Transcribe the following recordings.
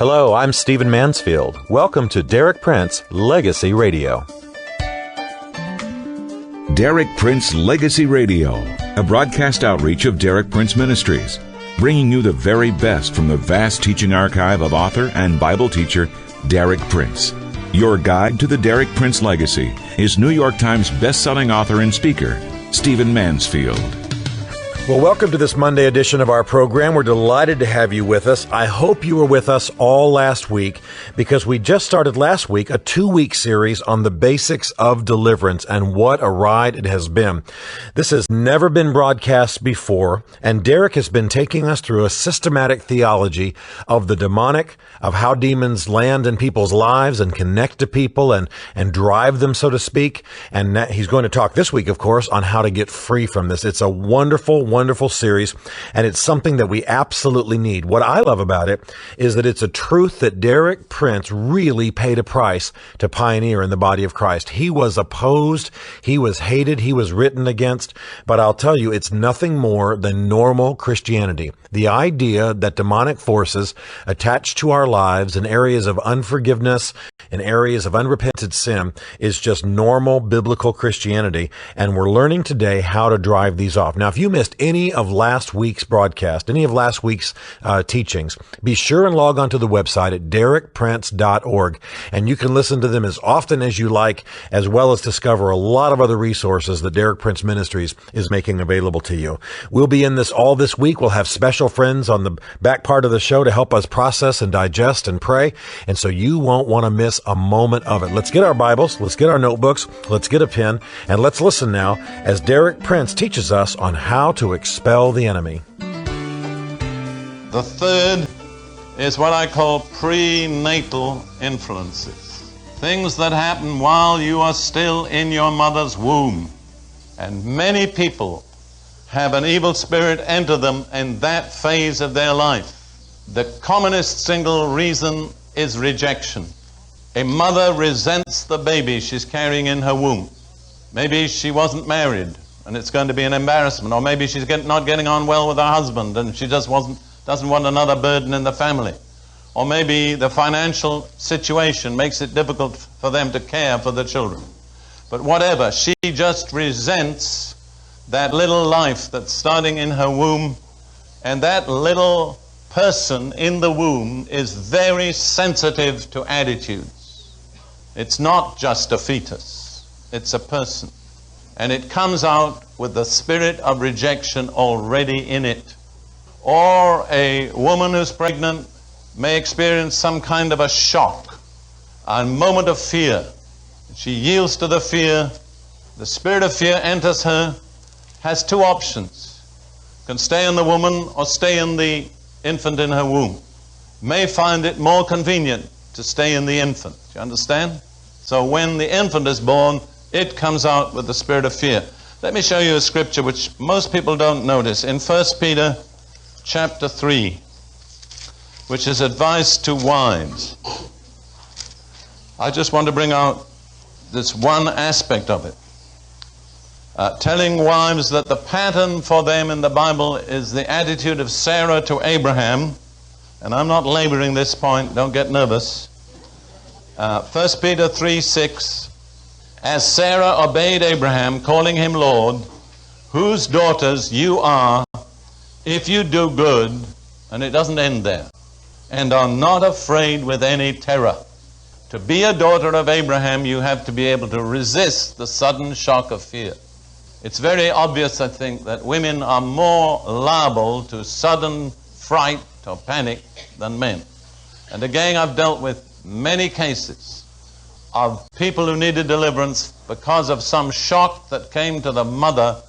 Hello, I'm Stephen Mansfield. Welcome to Derek Prince Legacy Radio. Derek Prince Legacy Radio, a broadcast outreach of Derek Prince Ministries, bringing you the very best from the vast teaching archive of author and Bible teacher Derek Prince. Your guide to the Derek Prince legacy is New York Times best-selling author and speaker, Stephen Mansfield. Well, welcome to this Monday edition of our program. We're delighted to have you with us. I hope you were with us all last week because we just started last week a 2-week series on the basics of deliverance, and what a ride it has been. This has never been broadcast before, and Derek has been taking us through a systematic theology of the demonic, of how demons land in people's lives and connect to people and drive them, so to speak. And he's going to talk this week, of course, on how to get free from this. It's a wonderful series, and it's something that we absolutely need. What I love about it is that it's a truth that Derek Prince really paid a price to pioneer in the body of Christ. He was opposed, he was hated, he was written against, but I'll tell you, it's nothing more than normal Christianity. The idea that demonic forces attached to our lives in areas of unforgiveness, in areas of unrepented sin, is just normal biblical Christianity, and we're learning today how to drive these off. Now, if you missed any of last week's broadcast, any of last week's teachings, be sure and log on to the website at derekprince.org, and you can listen to them as often as you like, as well as discover a lot of other resources that Derek Prince Ministries is making available to you. We'll be in this all this week. We'll have special friends on the back part of the show to help us process and digest and pray, and so you won't want to miss a moment of it. Let's get our Bibles, let's get our notebooks, let's get a pen, and let's listen now as Derek Prince teaches us on how to expel the enemy. The third is what I call prenatal influences. Things that happen while you are still in your mother's womb. And many people have an evil spirit enter them in that phase of their life. The commonest single reason is rejection. A mother resents the baby she's carrying in her womb. Maybe she wasn't married, and it's going to be an embarrassment. Or maybe she's not getting on well with her husband, and she just doesn't want another burden in the family. Or maybe the financial situation makes it difficult for them to care for the children. But whatever, she just resents that little life that's starting in her womb, and that little person in the womb is very sensitive to attitudes. It's not just a fetus, it's a person. And it comes out with the spirit of rejection already in it. Or a woman who's pregnant may experience some kind of a shock, a moment of fear. She yields to the fear. The spirit of fear enters her, has two options. Can stay in the woman or stay in the infant in her womb. May find it more convenient to stay in the infant. You understand? So when the infant is born, it comes out with the spirit of fear. Let me show you a scripture which most people don't notice. In 1 Peter chapter 3, which is advice to wives. I just want to bring out this one aspect of it. Telling wives that the pattern for them in the Bible is the attitude of Sarah to Abraham. And I'm not laboring this point, don't get nervous. 1 Peter 3:6, as Sarah obeyed Abraham, calling him Lord, whose daughters you are, if you do good, and it doesn't end there, and are not afraid with any terror. To be a daughter of Abraham, you have to be able to resist the sudden shock of fear. It's very obvious, I think, that women are more liable to sudden fright or panic than men. And again, I've dealt with many cases of people who needed deliverance because of some shock that came to the mother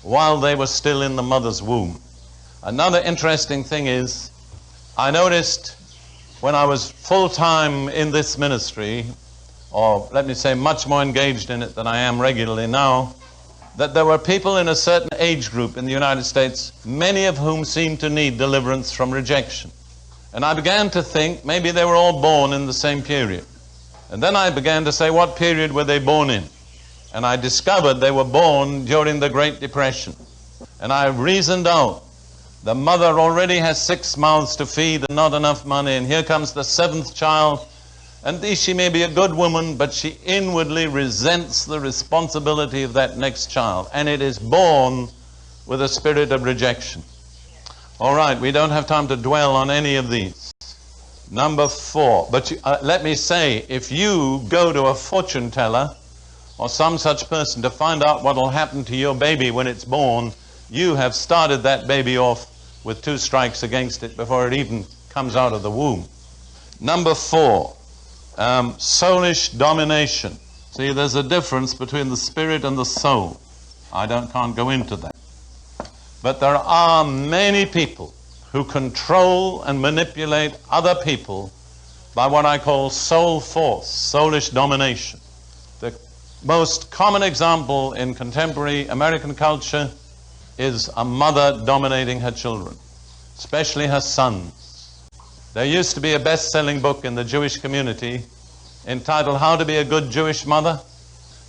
while they were still in the mother's womb. Another interesting thing is, I noticed when I was full-time in this ministry, or let me say much more engaged in it than I am regularly now, that there were people in a certain age group in the United States, many of whom seemed to need deliverance from rejection. And I began to think maybe they were all born in the same period. And then I began to say, what period were they born in? And I discovered they were born during the Great Depression. And I reasoned out The mother already has 6 mouths to feed and not enough money, and here comes the 7th child. And she may be a good woman, but she inwardly resents the responsibility of that next child, and it is born with a spirit of rejection. All right, we don't have time to dwell on any of these. Number 4, but let me say, if you go to a fortune teller or some such person to find out what will happen to your baby when it's born, you have started that baby off with 2 strikes against it before it even comes out of the womb. Number 4, soulish domination. See, there's a difference between the spirit and the soul. I can't go into that. But there are many people who control and manipulate other people by what I call soul force, soulish domination. The most common example in contemporary American culture is a mother dominating her children, especially her sons. There used to be a best-selling book in the Jewish community entitled How to Be a Good Jewish Mother,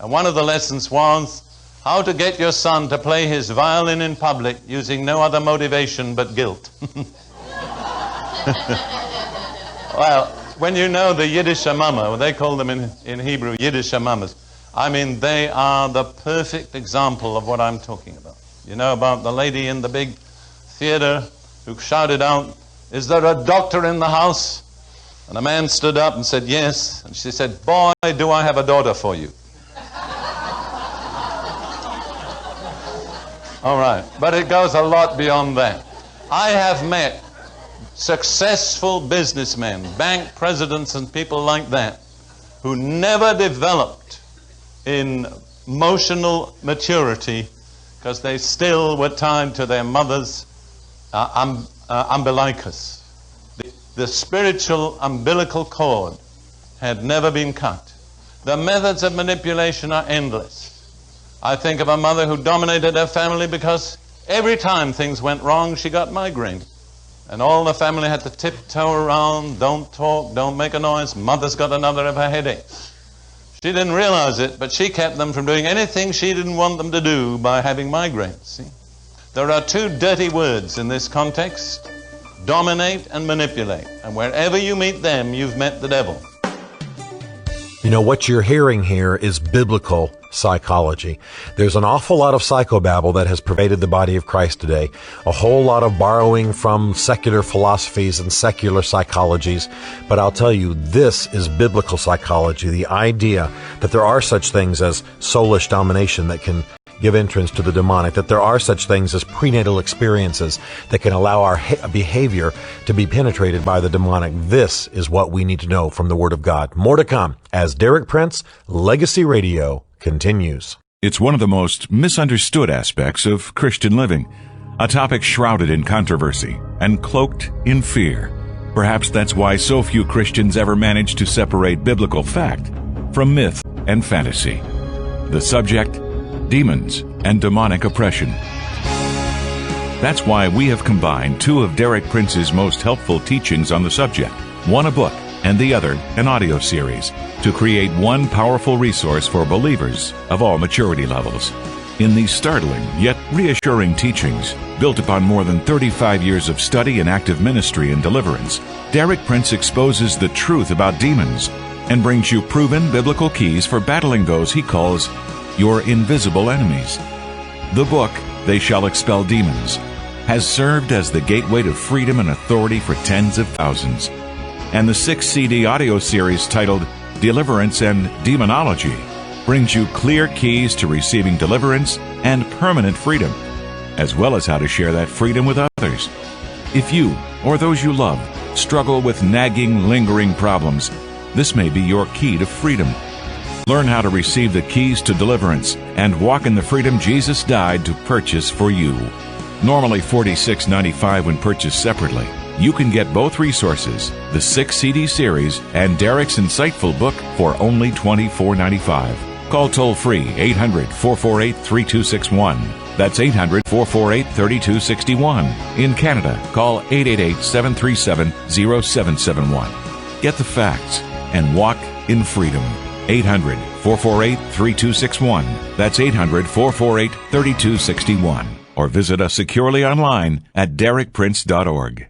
and one of the lessons was how to get your son to play his violin in public using no other motivation but guilt. Well, when you know the Yiddish mama, they call them in Hebrew Yiddish mamas, I mean, they are the perfect example of what I'm talking about. You know about the lady in the big theater who shouted out, "Is there a doctor in the house?" And a man stood up and said, "Yes." And she said, "Boy, do I have a daughter for you." All right, but it goes a lot beyond that. I have met successful businessmen, bank presidents and people like that, who never developed in emotional maturity because they still were tied to their mother's umbilicus. The spiritual umbilical cord had never been cut. The methods of manipulation are endless. I think of a mother who dominated her family because every time things went wrong, she got migraine. And all the family had to tiptoe around, don't talk, don't make a noise. Mother's got another of her headaches. She didn't realize it, but she kept them from doing anything she didn't want them to do by having migraines. See? There are 2 dirty words in this context: dominate and manipulate. And wherever you meet them, you've met the devil. You know, what you're hearing here is biblical psychology. There's an awful lot of psychobabble that has pervaded the body of Christ today. A whole lot of borrowing from secular philosophies and secular psychologies. But I'll tell you, this is biblical psychology. The idea that there are such things as soulish domination that can give entrance to the demonic, that there are such things as prenatal experiences that can allow our behavior to be penetrated by the demonic. This is what we need to know from the Word of God. More to come as Derek Prince, Legacy Radio, continues. It's one of the most misunderstood aspects of Christian living, a topic shrouded in controversy and cloaked in fear. Perhaps that's why so few Christians ever manage to separate biblical fact from myth and fantasy. The subject: demons and demonic oppression. That's why we have combined 2 of Derek Prince's most helpful teachings on the subject, one a book and the other an audio series, to create one powerful resource for believers of all maturity levels. In these startling yet reassuring teachings, built upon more than 35 years of study and active ministry and deliverance, Derek Prince exposes the truth about demons and brings you proven biblical keys for battling those he calls your invisible enemies. The book, They Shall Expel Demons, has served as the gateway to freedom and authority for tens of thousands. And the 6-CD audio series titled Deliverance and Demonology brings you clear keys to receiving deliverance and permanent freedom, as well as how to share that freedom with others. If you or those you love struggle with nagging, lingering problems, this may be your key to freedom. Learn how to receive the keys to deliverance and walk in the freedom Jesus died to purchase for you. Normally $46.95 when purchased separately. You can get both resources, the 6-CD series and Derek's insightful book, for only $24.95. Call toll-free 800-448-3261. That's 800-448-3261. In Canada, call 888-737-0771. Get the facts and walk in freedom. 800-448-3261. That's 800-448-3261. or visit us securely online at DerekPrince.org.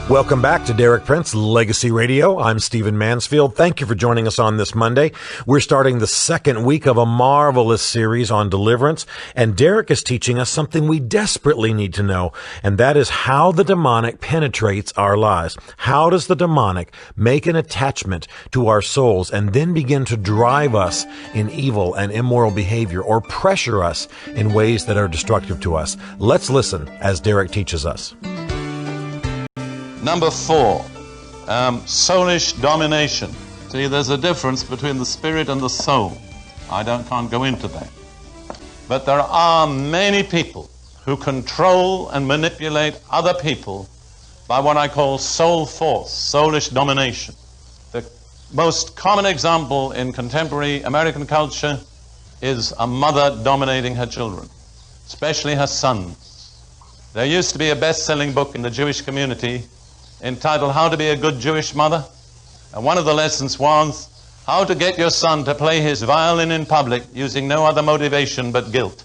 Welcome back to Derek Prince Legacy Radio. I'm Stephen Mansfield. Thank you for joining us on this Monday. We're starting the second week of a marvelous series on deliverance, and Derek is teaching us something we desperately need to know, and that is how the demonic penetrates our lives. How does the demonic make an attachment to our souls and then begin to drive us in evil and immoral behavior or pressure us in ways that are destructive to us? Let's listen as Derek teaches us. Number 4, soulish domination. See, there's a difference between the spirit and the soul. I can't go into that. But there are many people who control and manipulate other people by what I call soul force, soulish domination. The most common example in contemporary American culture is a mother dominating her children, especially her sons. There used to be a best-selling book in the Jewish community entitled How to Be a Good Jewish Mother. And one of the lessons was how to get your son to play his violin in public using no other motivation but guilt.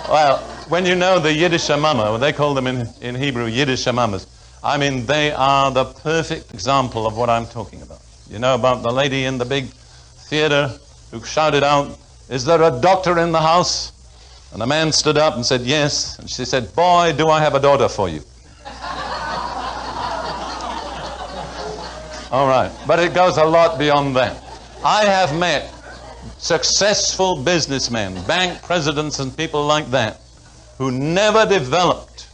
Well, when you know the Yiddish mama, they call them in Hebrew Yiddish mamas, I mean, they are the perfect example of what I'm talking about. You know about the lady in the big theater who shouted out, "Is there a doctor in the house?" And the man stood up and said, "Yes." And she said, "Boy, do I have a daughter for you." All right, but it goes a lot beyond that. I have met successful businessmen, bank presidents and people like that, who never developed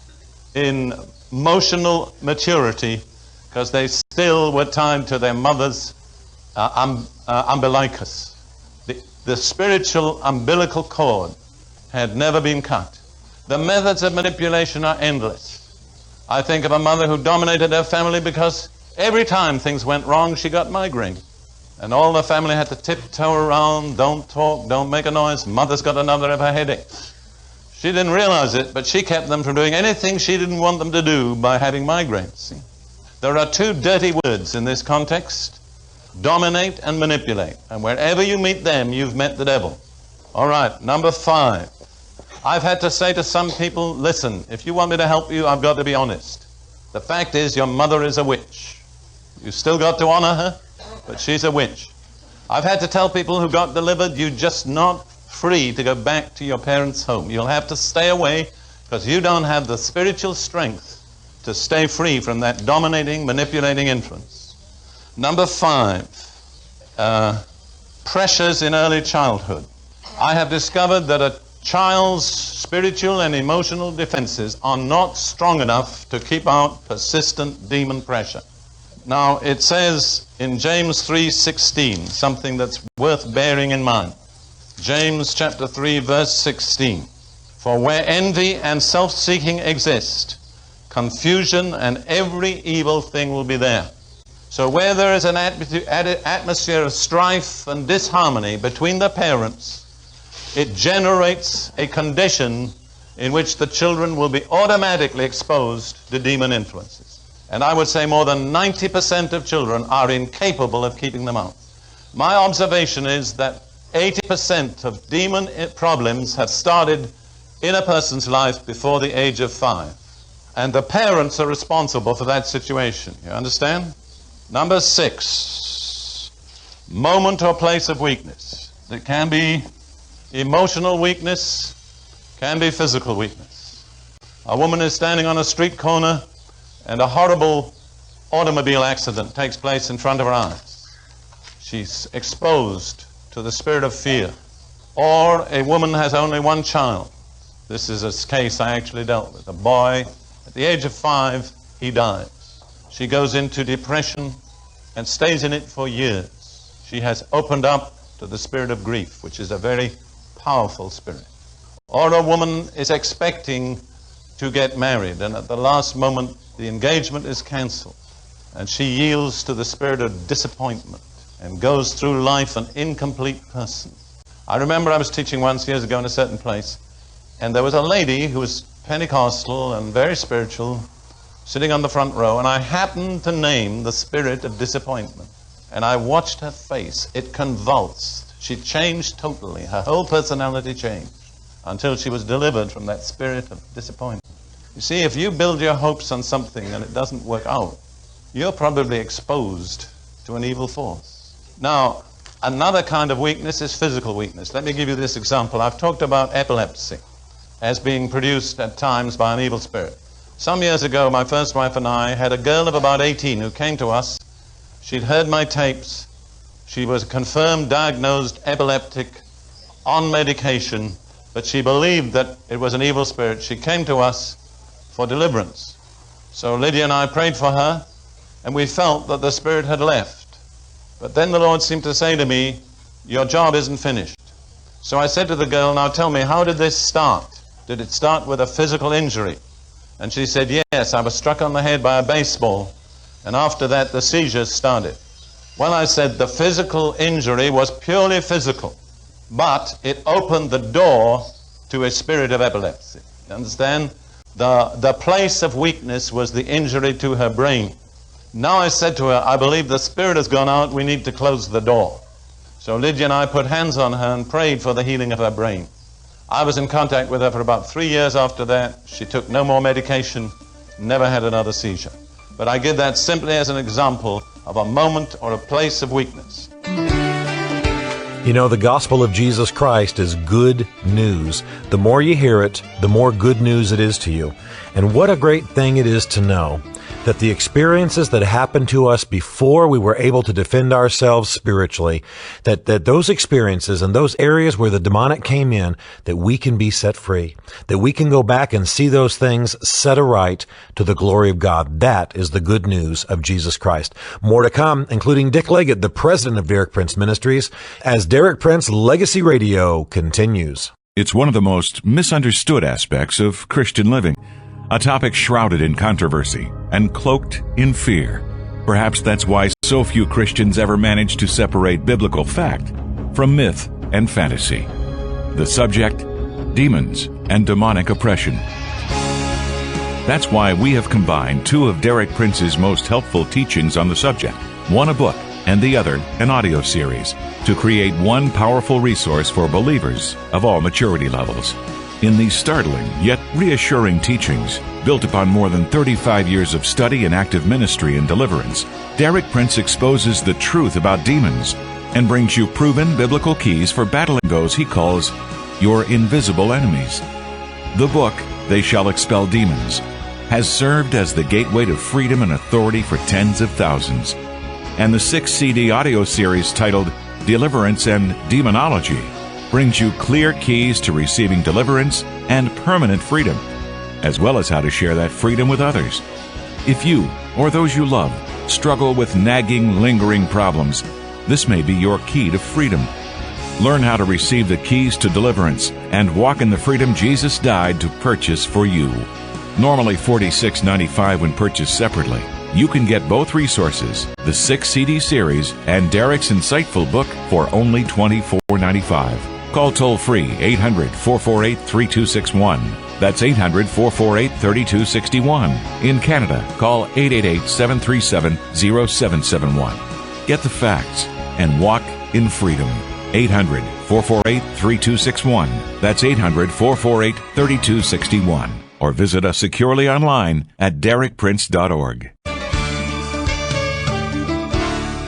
in emotional maturity because they still were tied to their mother's umbilicus. The spiritual umbilical cord had never been cut. The methods of manipulation are endless. I think of a mother who dominated her family because every time things went wrong, she got migraine. And all the family had to tiptoe around, don't talk, don't make a noise. Mother's got another of her headaches. She didn't realize it, but she kept them from doing anything she didn't want them to do by having migraines. See? There are two dirty words in this context: dominate and manipulate. And wherever you meet them, you've met the devil. All right, number 5. I've had to say to some people, listen, if you want me to help you, I've got to be honest. The fact is, your mother is a witch. You still got to honor her, but she's a witch. I've had to tell people who got delivered, you're just not free to go back to your parents' home. You'll have to stay away because you don't have the spiritual strength to stay free from that dominating, manipulating influence. Number 5, pressures in early childhood. I have discovered that a child's spiritual and emotional defenses are not strong enough to keep out persistent demon pressure. Now, it says in James 3:16, something that's worth bearing in mind. James chapter 3, verse 16. For where envy and self-seeking exist, confusion and every evil thing will be there. So where there is an atmosphere of strife and disharmony between the parents, it generates a condition in which the children will be automatically exposed to demon influences. And I would say more than 90% of children are incapable of keeping them out. My observation is that 80% of demon problems have started in a person's life before the age of 5. And the parents are responsible for that situation. You understand? Number 6, moment or place of weakness. It can be emotional weakness, can be physical weakness. A woman is standing on a street corner and a horrible automobile accident takes place in front of her eyes. She's exposed to the spirit of fear. Or a woman has only one child. This is a case I actually dealt with. A boy, at the age of 5, he dies. She goes into depression and stays in it for years. She has opened up to the spirit of grief, which is a very powerful spirit. Or a woman is expecting to get married, and at the last moment the engagement is canceled, and she yields to the spirit of disappointment and goes through life an incomplete person. I remember I was teaching once years ago in a certain place, and there was a lady who was Pentecostal and very spiritual sitting on the front row, and I happened to name the spirit of disappointment, and I watched her face. It convulsed. She changed totally. Her whole personality changed until she was delivered from that spirit of disappointment. You see, if you build your hopes on something and it doesn't work out, you're probably exposed to an evil force. Now, another kind of weakness is physical weakness. Let me give you this example. I've talked about epilepsy as being produced at times by an evil spirit. Some years ago, my first wife and I had a girl of about 18 who came to us. She'd heard my tapes. She was confirmed diagnosed epileptic on medication, but she believed that it was an evil spirit. She came to us for deliverance. So Lydia and I prayed for her, and we felt that the spirit had left. But then the Lord seemed to say to me, your job isn't finished. So I said to the girl, now tell me, how did this start? Did it start with a physical injury? And she said, yes, I was struck on the head by a baseball, and after that the seizures started. Well, I said the physical injury was purely physical, but it opened the door to a spirit of epilepsy. You understand? The place of weakness was the injury to her brain. Now I said to her, I believe the spirit has gone out, we need to close the door. So Lydia and I put hands on her and prayed for the healing of her brain. I was in contact with her for about 3 years after that. She took no more medication, never had another seizure. But I give that simply as an example of a moment or a place of weakness. You know, the gospel of Jesus Christ is good news. The more you hear it, the more good news it is to you. And what a great thing it is to know that the experiences that happened to us before we were able to defend ourselves spiritually, that those experiences and those areas where the demonic came in, that we can be set free, that we can go back and see those things set aright to the glory of God. That is the good news of Jesus Christ. More to come, including Dick Leggett, the president of Derek Prince Ministries, as Derek Prince Legacy Radio continues. It's one of the most misunderstood aspects of Christian living. A topic shrouded in controversy and cloaked in fear. Perhaps that's why so few Christians ever manage to separate biblical fact from myth and fantasy. The subject, demons and demonic oppression. That's why we have combined two of Derek Prince's most helpful teachings on the subject, one a book and the other an audio series, to create one powerful resource for believers of all maturity levels. In these startling yet reassuring teachings, built upon more than 35 years of study and active ministry and deliverance, Derek Prince exposes the truth about demons and brings you proven biblical keys for battling those he calls your invisible enemies. The book, They Shall Expel Demons, has served as the gateway to freedom and authority for tens of thousands. And the 6-CD audio series titled Deliverance and Demonology brings you clear keys to receiving deliverance and permanent freedom, as well as how to share that freedom with others. If you, or those you love, struggle with nagging, lingering problems, this may be your key to freedom. Learn how to receive the keys to deliverance and walk in the freedom Jesus died to purchase for you. Normally $46.95 when purchased separately. You can get both resources, the 6-CD series and Derek's insightful book, for only $24.95. Call toll-free 800-448-3261. That's 800-448-3261. In Canada, call 888-737-0771. Get the facts and walk in freedom. 800-448-3261. That's 800-448-3261. Or visit us securely online at derekprince.org.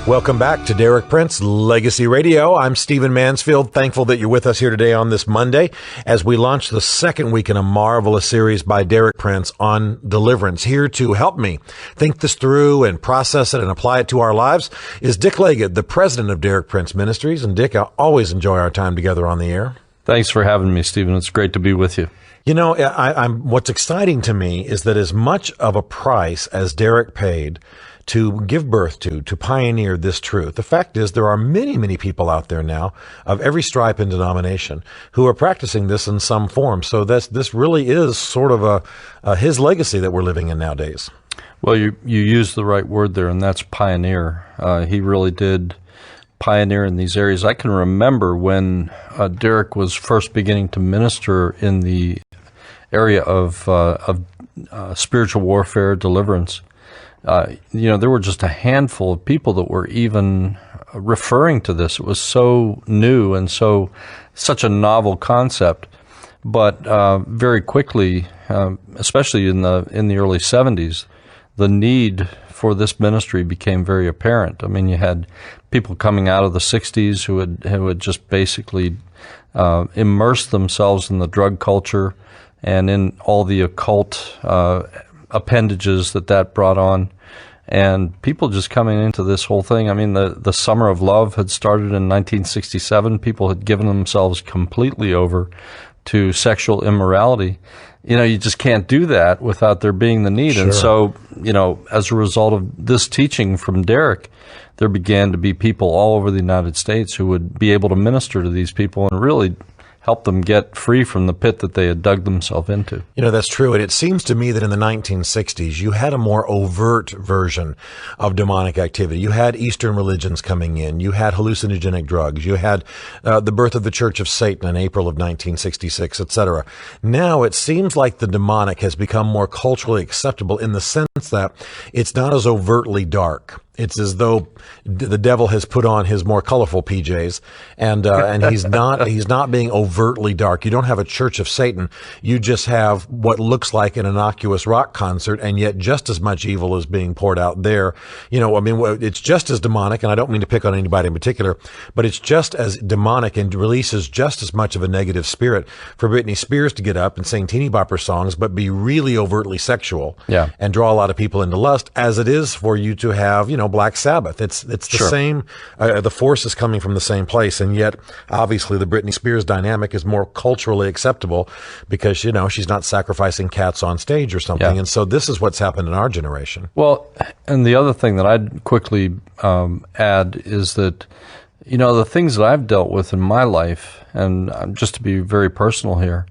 Welcome back to Derek Prince Legacy Radio. I'm Stephen Mansfield, thankful that you're with us here today on this Monday as we launch the second week in a marvelous series by Derek Prince on deliverance. Here to help me think this through and process it and apply it to our lives is Dick Leggett, the president of Derek Prince Ministries. And Dick, I always enjoy our time together on the air. Thanks for having me, Stephen. It's great to be with you. You know, what's exciting to me is that as much of a price as Derek paid to give birth to pioneer this truth. The fact is there are many, many people out there now of every stripe and denomination who are practicing this in some form. So this really is sort of his legacy that we're living in nowadays. Well, you used the right word there, and that's pioneer. He really did pioneer in these areas. I can remember when Derek was first beginning to minister in the area of spiritual warfare, deliverance. There were just a handful of people that were even referring to this. It was so new and such a novel concept. But very quickly, especially in the early 70s, the need for this ministry became very apparent. I mean, you had people coming out of the 60s who had just basically immersed themselves in the drug culture and in all the occult appendages that brought on. And people just coming into this whole thing. I mean, the Summer of Love had started in 1967. People had given themselves completely over to sexual immorality. You just can't do that without there being the need. Sure. And so, as a result of this teaching from Derek, there began to be people all over the United States who would be able to minister to these people and really help them get free from the pit that they had dug themselves into. That's true. And it seems to me that in the 1960s, you had a more overt version of demonic activity. You had Eastern religions coming in. You had hallucinogenic drugs. You had the birth of the Church of Satan in April of 1966, etc. Now it seems like the demonic has become more culturally acceptable in the sense that it's not as overtly dark. It's as though the devil has put on his more colorful PJs, and he's not being overtly dark. You don't have a Church of Satan. You just have what looks like an innocuous rock concert, and yet just as much evil is being poured out there. It's just as demonic, and I don't mean to pick on anybody in particular, but it's just as demonic and releases just as much of a negative spirit for Britney Spears to get up and sing teeny bopper songs, but be really overtly sexual, and draw a lot of people into lust, as it is for you to have, Black Sabbath. It's the Sure. same, the force is coming from the same place, and yet obviously the Britney Spears dynamic is more culturally acceptable because, she's not sacrificing cats on stage or something. Yeah. And so this is what's happened in our generation. Well, and the other thing that I'd quickly add is that, the things that I've dealt with in my life, and just to be very personal here,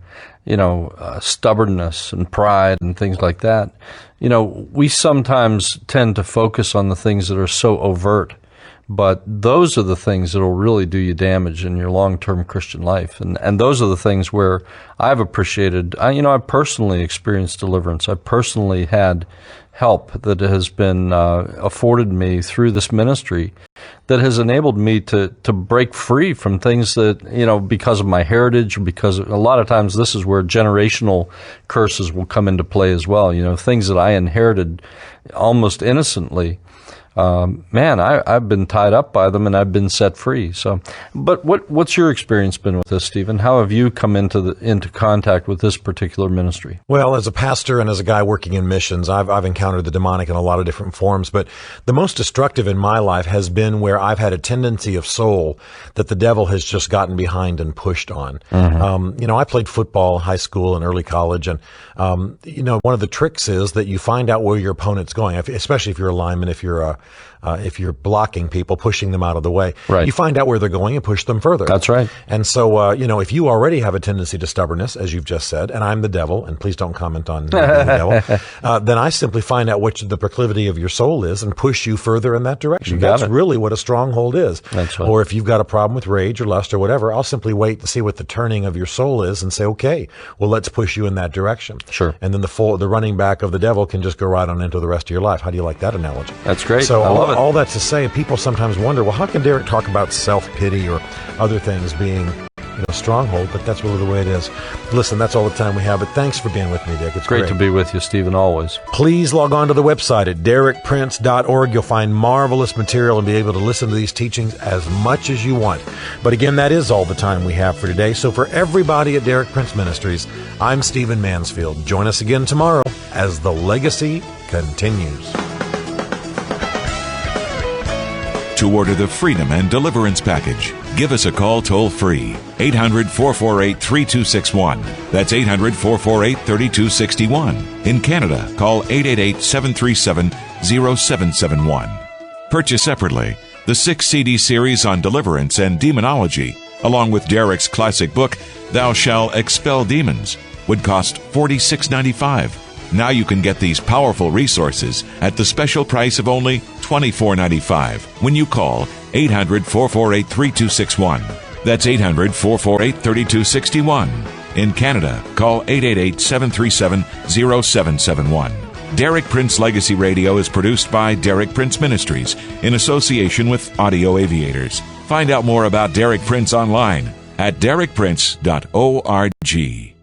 stubbornness and pride and things like that. We sometimes tend to focus on the things that are so overt, but those are the things that will really do you damage in your long-term Christian life. And those are the things where I've appreciated, I've personally experienced deliverance. I've personally had help that has been afforded me through this ministry that has enabled me to break free from things that, because of my heritage, because a lot of times this is where generational curses will come into play as well. Things that I inherited almost innocently. I've been tied up by them and I've been set free. So, but what's your experience been with this, Stephen? How have you come into contact with this particular ministry? Well, as a pastor and as a guy working in missions, I've encountered the demonic in a lot of different forms, but the most destructive in my life has been where I've had a tendency of soul that the devil has just gotten behind and pushed on. Mm-hmm. I played football in high school and early college, and one of the tricks is that you find out where your opponent's going, especially if you're a lineman, if you're blocking people, pushing them out of the way. Right. You find out where they're going and push them further. That's right. And so, if you already have a tendency to stubbornness, as you've just said, and I'm the devil, and please don't comment on being the devil, then I simply find out which the proclivity of your soul is and push you further in that direction. That's really what a stronghold is. That's right. Or if you've got a problem with rage or lust or whatever, I'll simply wait to see what the turning of your soul is and say, okay, well, let's push you in that direction. Sure. And then the running back of the devil can just go right on into the rest of your life. How do you like that analogy? That's great. So I love it. All that to say, people sometimes wonder, well, how can Derek talk about self-pity or other things being stronghold? But that's really the way it is. Listen, that's all the time we have, but thanks for being with me, Dick. It's great to be with you, Stephen, always. Please log on to the website at derekprince.org. You'll find marvelous material and be able to listen to these teachings as much as you want. But again, that is all the time we have for today. So for everybody at Derek Prince Ministries, I'm Stephen Mansfield. Join us again tomorrow as the legacy continues. To order the Freedom and Deliverance Package, give us a call toll-free, 800-448-3261. That's 800-448-3261. In Canada, call 888-737-0771. Purchase separately the 6-CD series on deliverance and demonology, along with Derek's classic book, Thou Shalt Expel Demons, would cost $46.95. Now you can get these powerful resources at the special price of only $24.95 when you call 800-448-3261. That's 800-448-3261. In Canada, call 888-737-0771. Derek Prince Legacy Radio is produced by Derek Prince Ministries in association with Audio Aviators. Find out more about Derek Prince online at derekprince.org.